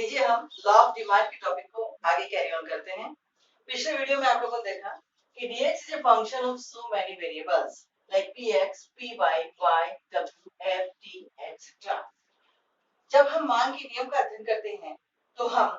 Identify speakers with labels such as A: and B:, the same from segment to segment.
A: लीजिए हम law of demand के टॉपिक को आगे कैरी ऑन करते हैं। पिछले वीडियो में आप लोगों ने देखा कि dx is a function of so many variables like px, py, y, w, f, t, etc. जब हम मान के नियम का अध्ययन करते हैं तो हम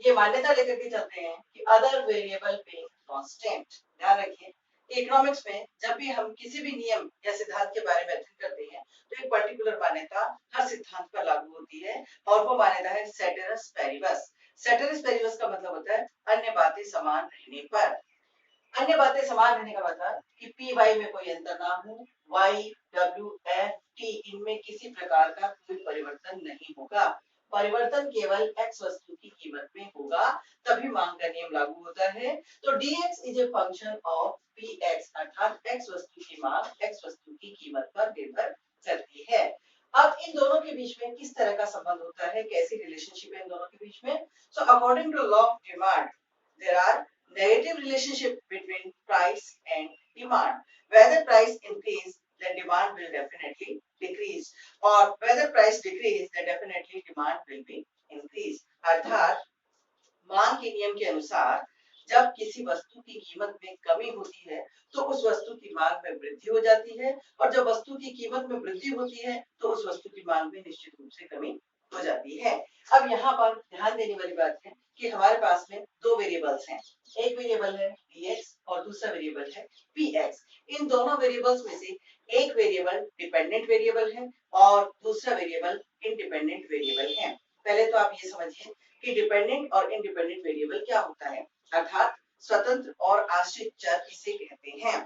A: ये मान्यता लेकर के चलते हैं कि अदर वेरिएबल बीइंग कांस्टेंट। ध्यान रखिए, इकोनॉमिक्स में जब भी हम किसी भी नियम या सिद्धांत के बारे में अध्ययन करते हैं तो एक पर्टिकुलर मान्यता हर सिद्धांत पर लागू होती है और वो मान्यता है सेटेरस पेरिबस। सेटेरस पेरिबस का मतलब होता है अन्य बातें समान रहने पर। अन्य बातें समान रहने का मतलब कि पी वाई में कोई अंतर ना हो, वाई डब्ल्यू एफ टी इनमें किसी प्रकार का कोई परिवर्तन नहीं होगा। परिवर्तन केवल x वस्तु की कीमत में होगा, तभी मांग का नियम लागू होता है। तो dx is a function of px, अर्थात x वस्तु की मांग x वस्तु की कीमत पर निर्भर करती है। अब इन दोनों के बीच में किस तरह का संबंध होता है, कैसी रिलेशनशिप है इन दोनों के बीच में? So according to law of demand there are negative relationship between price and demand. Whether price increase, then demand will definitely decrease, or whether price decrease, then definitely demand will be increase. अर्थात मांग के नियम के अनुसार जब किसी वस्तु की कीमत में कमी होती है तो उस वस्तु की मांग में वृद्धि हो जाती है, और जब वस्तु की कीमत में वृद्धि होती है तो उस वस्तु की मांग में निश्चित रूप से कमी हो जाती है। अब यहाँ पर ध्यान देने वाली बात है कि हमारे पास में दो वेरिएबल्स हैं, एक वेरिएबल है dx और दूसरा वेरिएबल है px। इन दोनों वेरिएबल्स में से एक वेरिएबल डिपेंडेंट वेरिएबल है और दूसरा वेरिएबल इंडिपेंडेंट वेरिएबल है। पहले तो आप ये समझिए कि डिपेंडेंट और इंडिपेंडेंट वेरिएबल क्या होता है, अर्थात स्वतंत्र और आश्रित चर किसे कहते हैं।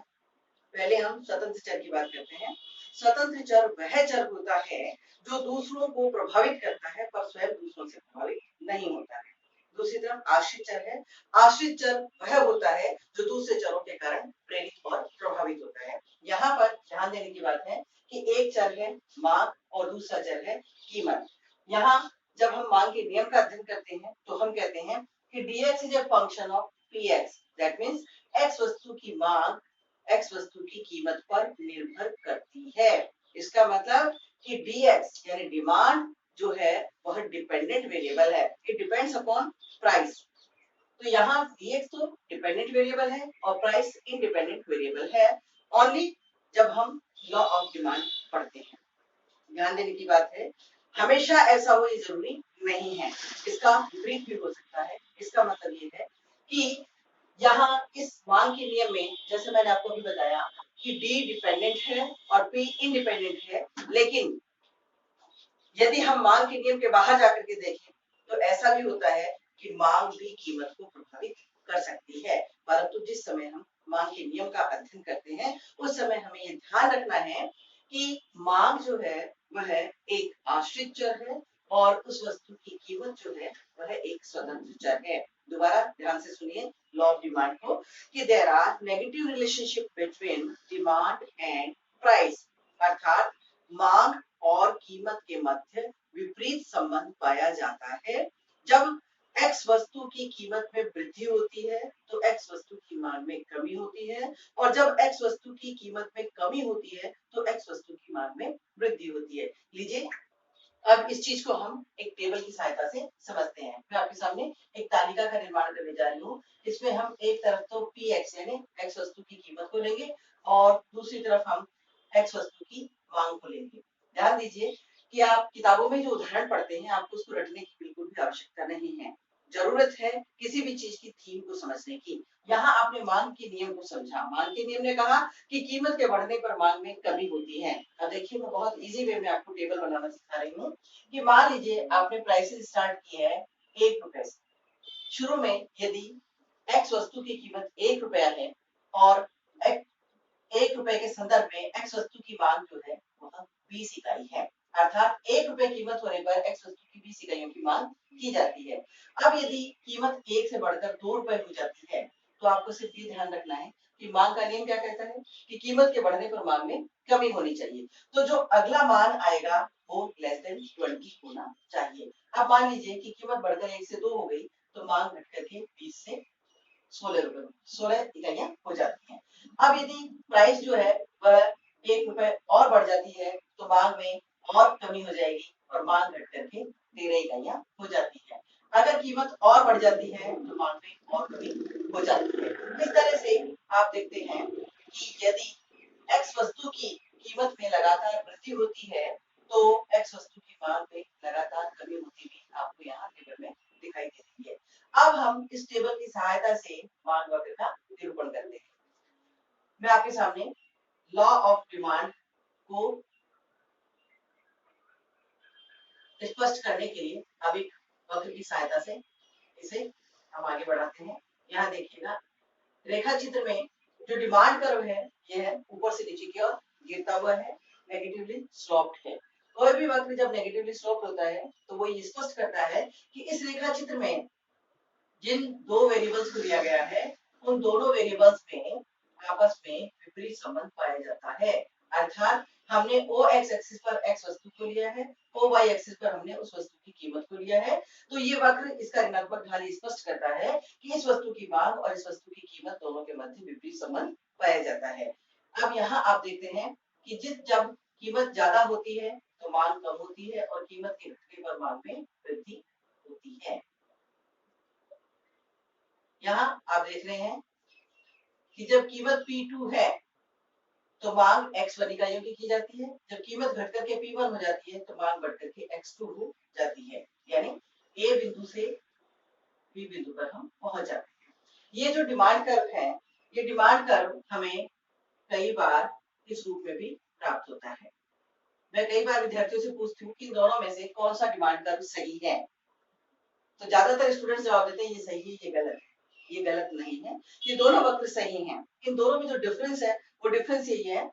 A: पहले हम स्वतंत्र चर की बात करते हैं। स्वतंत्र चर वह चर होता है जो दूसरों को प्रभावित करता है पर स्वयं दूसरों से प्रभावित नहीं होता है। दूसरी तरफ आश्रित चर है। आश्रित चर वह होता है जो दूसरे चरों के कारण प्रेरित और प्रभावित होता है। यहाँ पर ध्यान देने की बात है कि एक चर है मांग और दूसरा चर है कीमत। यहाँ जब हम मांग के नियम का अध्ययन करते हैं तो हम कहते हैं कि dx is a function of px, that means x वस्तु की मांग x वस्तु की कीमत पर निर्भर करती है। इसका मतलब कि dx यानी डिमांड जो है वह डिपेंडेंट वेरिएबल है, इट डिपेंड्स अपॉन प्राइस। तो यहाँ dx तो डिपेंडेंट वेरिएबल है और प्राइस इंडिपेंडेंट वेरिएबल है, ओनली जब हम लॉ ऑफ डिमांड पढ़ते हैं। ध्यान देने की बात है, हमेशा ऐसा हो ये जरूरी नहीं है, इसका विपरीत भी हो सकता है। इसका मतलब ये है कि यहाँ इस मांग के नियम में जैसे मैंने आपको भी बताया कि D डिपेंडेंट है और P इंडिपेंडेंट है, लेकिन यदि हम मांग के नियम के बाहर जाकर के देखें तो ऐसा भी होता है कि मांग भी कीमत को प्रभावित कर सकती है। परंतु जिस समय हम मांग के नियम का अध्ययन करते हैं उस समय हमें ये ध्यान रखना है कि मांग जो है वह एक आश्रित चर है और उस वस्तु की कीमत जो है वह एक स्वतंत्र चर है। दोबारा ध्यान से सुनिए लॉ ऑफ डिमांड को कि there are negative relationship between demand and price, अर्थात मांग और कीमत के मध्य विपरीत संबंध पाया जाता है। जब x वस्तु की कीमत में वृद्धि होती है तो x वस्तु की मांग में कमी होती है, और जब x वस्तु की कीमत में कमी होती है तो x वस्तु की मांग में वृद्धि होती है। लीजिए अब इस चीज को हम एक टेबल की सहायता से समझते हैं। मैं आपके सामने एक तालिका का निर्माण करने जा रही हूँ। इसमें हम एक तरफ तो px यानी x वस्तु की कीमत को लेंगे और दूसरी तरफ हम x वस्तु की मांग को लेंगे। ध्यान दीजिए कि आप किताबों में जो उदाहरण पढ़ते हैं आपको उसको रटने की बिल्कुल भी आवश्यकता नहीं है। जरूरत है किसी भी चीज की थीम को समझने की। यहाँ आपने मांग के नियम को समझा। मांग के नियम ने कहा कि कीमत के बढ़ने पर मांग में कमी होती है। अब देखिए मैं बहुत इजी वे में आपको टेबल बनाना सिखा रही हूँ कि मान लीजिए आपने प्राइसेस स्टार्ट किया है 1 रुपए से। शुरू में यदि x वस्तु की कीमत 1 रुपया है और 1 रुपए के संदर्भ में x वस्तु की मांग जो है वह 20 इकाई है, अर्थात 1 रुपए कीमत होने पर x वस्तु की 20 इकाइयों की मांग की जाती है। अब यदि कीमत 1 से बढ़कर 2 रुपए हो जाती है तो आपको सिर्फ ये ध्यान रखना है कि मांग का नियम क्या कहता है कि कीमत के बढ़ने पर मांग में कमी होनी चाहिए। तो जो अगला मान आएगा वो लेस देन 20 होना चाहिए। अब मान लीजिए कि कीमत बढ़कर 1 से 2 हो गई तो मांग घट करके 20 से 16 रुपए 16 इकाइयां हो जाती हैं। अब यदि प्राइस जो है वह 1 रुपए और बढ़ जाती है तो मांग में और कमी हो जाएगी और मांग घट करके 13 इकाइयां हो जाती है। अगर कीमत और बढ़ जाती है तो मांग में और कमी हो जाती है। इस तरह से आप देखते हैं कि यदि एक्स वस्तु की कीमत में लगातार वृद्धि होती है तो एक्स वस्तु की मांग में लगातार कमी होती भी आपको यहाँ टेबल में दिखाई दे रही है। अब हम इस टेबल की सहायता से मांग वक्र का निरूपण करते हैं। मैं आपके सामने लॉ ऑफ डिमांड को स्पष्ट करने के लिए अब एक वक्र की सहायता से इसे हम आगे बढ़ाते हैं। यहाँ देखिएगा रेखा चित्र में जो डिमांड कर्व है यह ऊपर से नीचे की ओर गिरता हुआ है, नेगेटिवली स्लोप्ड है। कोई भी वक्र जब नेगेटिवली स्लोप्ड होता है तो वो ये स्पष्ट करता है कि इस रेखा चित्र में जिन दो वेरिएबल्स को दिया गया है उन दोनों वेरिएबल्स में आपस में विपरीत संबंध पाया जाता है। अर्थात हमने ओ एक्स एक्सिस पर एक्स वस्तु को लिया है, ओ वाई एक्सिस पर हमने उस वस्तु की कीमत को लिया है। तो ये वक्र इसका ऋणात्मक ढाल स्पष्ट करता है कि इस वस्तु की मांग और इस वस्तु की कीमत दोनों के मध्य विपरीत संबंध पाया जाता है। अब यहाँ आप देखते हैं कि जब कीमत ज्यादा होती है तो मांग कम होती है और कीमत के घटने पर मांग में वृद्धि होती है। यहाँ आप देख रहे हैं कि जब कीमत P2 है तो मांग X1 इकाइयों की जाती है, जब कीमत घटकर के P1 हो जाती है तो मांग बढ़कर के X2 हो जाती है। यानी A बिंदु से B बिंदु पर हम पहुंच जाते हैं। ये जो डिमांड कर्व है, ये डिमांड कर्व हमें कई बार इस रूप में भी प्राप्त होता है। मैं कई बार विद्यार्थियों से पूछती हूँ कि इन दोनों में से कौन सा डिमांड कर्व सही है, तो ज्यादातर स्टूडेंट जवाब देते हैं ये सही है, ये गलत है। ये गलत नहीं है, ये दोनों वक्र सही हैं। इन दोनों में जो डिफरेंस है वो डिफरेंस यही है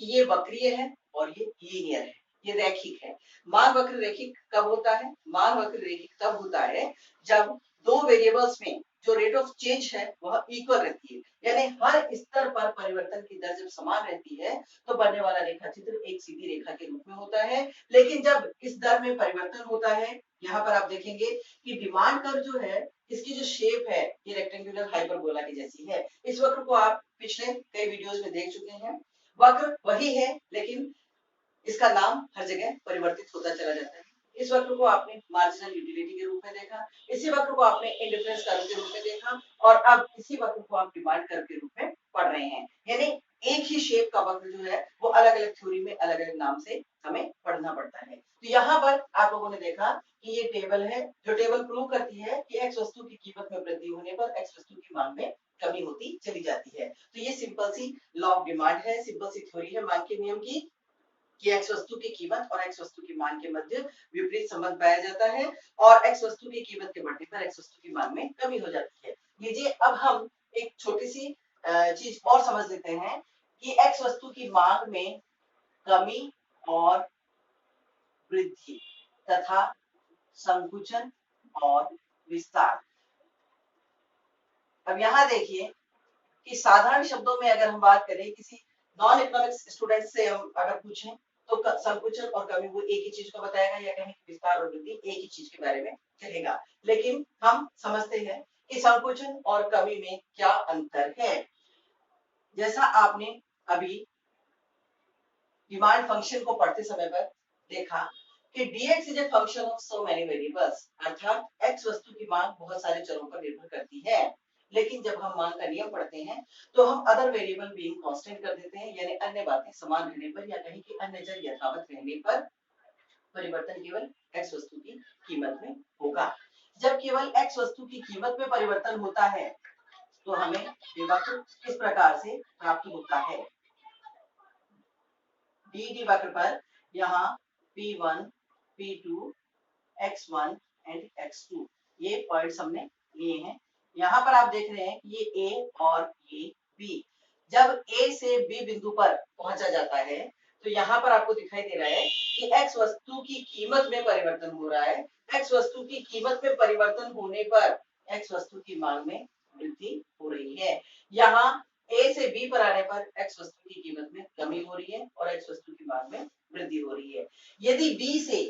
A: कि ये वक्रीय है और ये लीनियर है, ये रैखिक है। मांग वक्र रैखिक कब होता है? मांग वक्र रैखिक तब होता है जब दो वेरिएबल्स में जो रेट ऑफ चेंज है वह इक्वल रहती है, यानी हर स्तर पर परिवर्तन की दर जब समान रहती है तो बनने वाला रेखा चित्र एक सीधी रेखा के रूप में होता है। लेकिन जब इस दर में परिवर्तन होता है, यहाँ पर आप देखेंगे कि डिमांड कर्व जो है इसकी जो शेप है ये रेक्टेंगुलर हाइपरबोला की जैसी है। इस वक्र को आप पिछले कई वीडियोस में देख चुके हैं। वक्र वही है लेकिन इसका नाम हर जगह परिवर्तित होता चला जाता है। इस वक्र को आपने मार्जिनल यूटिलिटी के रूप में देखा, इसी वक्र को आपने इंडिफरेंस कर्व के रूप में देखा और अब इसी वक्र को आप डिमांड कर्व के रूप में पढ़ रहे हैं। यानी एक ही शेप का वक्र जो है वो अलग अलग थ्योरी में अलग अलग नाम से हमें पढ़ना पड़ता है। तो यहाँ पर आप लोगों ने देखा कि ये टेबल है जो टेबल प्रूव करती है कि एक्स वस्तु की कीमत में वृद्धि होने पर एक्स वस्तु की मांग में कमी होती चली जाती है। तो ये सिंपल सी लॉ ऑफ डिमांड है, सिंपल सी थ्योरी है मांग के नियम की कि एक्स वस्तु की कीमत और एक्स वस्तु की मांग के मध्य विपरीत संबंध पाया जाता है और एक्स वस्तु की कीमत के बढ़ने पर एक्स वस्तु की मांग में कमी हो जाती है। लीजिए अब हम एक छोटी सी चीज और समझ लेते हैं कि एक्स वस्तु की मांग में कमी और वृद्धि तथा संकुचन और विस्तार। अब यहाँ देखिए कि साधारण शब्दों में अगर हम बात करें, किसी नॉन इकोनॉमिक्स स्टूडेंट से हम अगर पूछें तो संकुचन और कमी वो एक ही चीज को बताएगा या कहीं विस्तार और वृद्धि एक ही चीज के बारे में कहेगा। लेकिन हम समझते हैं कि संकुचन और कमी में क्या अंतर है। जैसा आपने अभी डिमांड फंक्शन को पढ़ते समय पर देखा कि dx is a function of so many variables, अर्थात x वस्तु की मांग बहुत सारे चरों पर निर्भर करती है। लेकिन जब हम मांग का नियम पढ़ते हैं तो हम अदर वेरिएबल बीइंग कांस्टेंट कर देते हैं, यानी अन्य बातें समान रहने पर या कहीं कि अन्य चर यथावत रहने पर परिवर्तन केवल x वस्तु की कीमत में होगा। जब केवल x वस्तु की कीमत में परिवर्तन होता है तो हमें ये वक्र इस प्रकार से प्राप्त होता है। डी वक्र पर यहाँ P1, P2, X1 and X2 ये पॉइंट्स हमने लिए हैं। यहाँ पर आप देख रहे हैं कि ये A और ये B। जब A से B बिंदु पर पहुंचा जाता है तो यहाँ पर आपको दिखाई दे रहा है कि X वस्तु की कीमत में परिवर्तन हो रहा है। X वस्तु की कीमत में परिवर्तन होने पर X वस्तु की मांग में वृद्धि हो रही है। यहाँ A से B पर आने पर X वस्तु की कीमत में कमी हो रही है और X वस्तु की मांग में वृद्धि हो रही है। यदि B से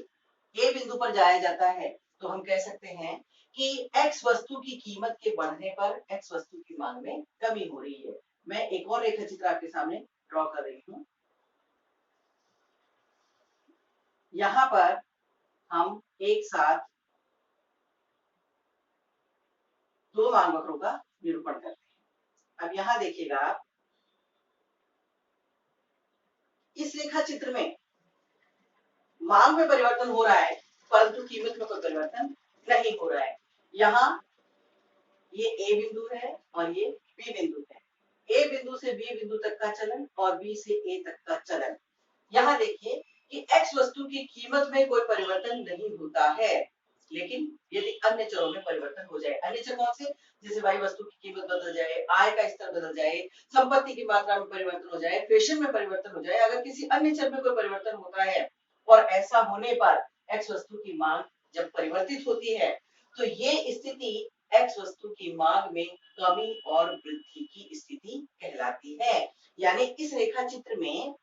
A: A बिंदु पर जाया जाता है तो हम कह सकते हैं कि X वस्तु की कीमत के बढ़ने पर X वस्तु की मांग में कमी हो रही है। मैं एक और रेखा चित्र आपके सामने ड्रॉ कर रही हूँ। यहाँ पर हम एक साथ दो मांग वक्रों का निरूपण करते हैं। अब यहाँ देखिएगा आप, इस रेखा चित्र में मांग में परिवर्तन हो रहा है परंतु कीमत में कोई परिवर्तन नहीं हो रहा है। यहाँ ये ए बिंदु है और ये बी बिंदु है। ए बिंदु से बी बिंदु तक का चलन और बी से ए तक का चलन। यहाँ देखिए कि x वस्तु की कीमत में कोई परिवर्तन नहीं होता है, लेकिन यदि अन्य चरों में परिवर्तन हो जाए, अन्य चर कौन से, जैसे y वस्तु की कीमत बदल जाए, आय का स्तर बदल जाए, संपत्ति की मात्रा में परिवर्तन हो जाए, फैशन में परिवर्तन हो जाए, अगर किसी अन्य चर में कोई परिवर्तन होता है और ऐसा होने पर x वस्तु की मांग जब परिवर्तित होती है तो ये स्थिति x वस्तु की मांग में कमी और वृद्धि की स्थिति कहलाती है। यानी इस रेखा चित्र में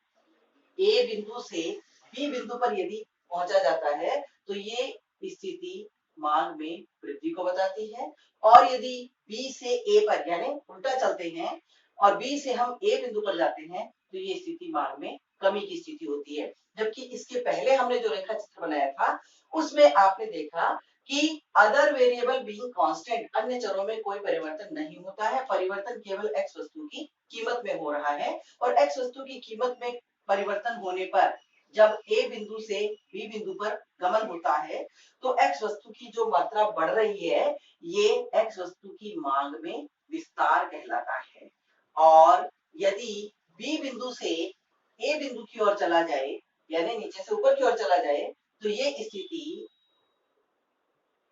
A: ए बिंदु से बी बिंदु पर यदि पहुंचा जाता है तो ये स्थिति मांग में वृद्धि को बताती है, और यदि बी से ए पर यानी उल्टा चलते हैं और बी से हम ए बिंदु पर जाते हैं तो ये स्थिति मांग में कमी की स्थिति होती है। जबकि इसके पहले हमने जो रेखा चित्र बनाया था उसमें आपने देखा कि अदर वेरिएबल बीइंग कांस्टेंट, अन्य चरों में कोई परिवर्तन नहीं होता है, परिवर्तन केवल x वस्तु की कीमत में हो रहा है, और x वस्तु की कीमत में परिवर्तन होने पर जब ए बिंदु से बी बिंदु पर गमन होता है तो x वस्तु की जो मात्रा बढ़ रही है ये x वस्तु की मांग में विस्तार कहलाता है। और यदि बी बिंदु से ए बिंदु की ओर चला जाए यानी नीचे से ऊपर की ओर चला जाए तो ये स्थिति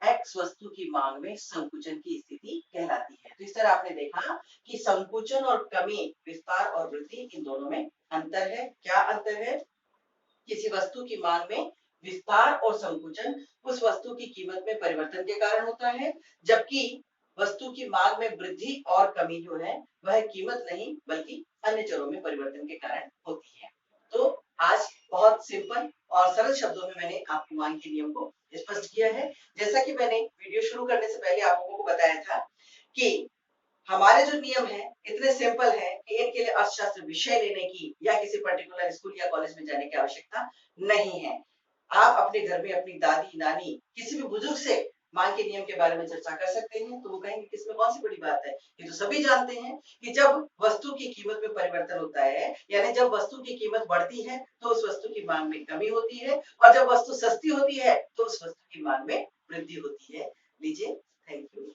A: x वस्तु की मांग में संकुचन की स्थिति कहलाती है। तो इस तरह आपने देखा कि संकुचन और कमी, विस्तार और वृद्धि, इन दोनों में अंतर है। क्या अंतर है? किसी वस्तु की मांग में विस्तार और संकुचन उस वस्तु की कीमत में परिवर्तन के कारण होता है, जबकि वस्तु की मांग में वृद्धि और कमी जो है वह कीमत नहीं बल्कि अन्य चरों में परिवर्तन के कारण होती है। तो आज बहुत सिंपल और सरल शब्दों में मैंने आपको मांग के नियम को स्पष्ट किया है। जैसा कि मैंने वीडियो शुरू करने से पहले आप लोगों को बताया था कि हमारे जो नियम है इतने सिंपल है कि इनके लिए अर्थशास्त्र विषय लेने की या किसी पर्टिकुलर स्कूल या कॉलेज में जाने की आवश्यकता नहीं है। आप अपने घर में अपनी दादी, नानी, किसी भी बुजुर्ग से मांग के नियम के बारे में चर्चा कर सकते हैं तो वो कहेंगे कि इसमें कौन सी बड़ी बात है। ये तो सभी जानते हैं कि जब वस्तु की कीमत में परिवर्तन होता है यानी जब वस्तु की कीमत बढ़ती है तो उस वस्तु की मांग में कमी होती है, और जब वस्तु सस्ती होती है तो उस वस्तु की मांग में वृद्धि होती है। लीजिए, थैंक यू।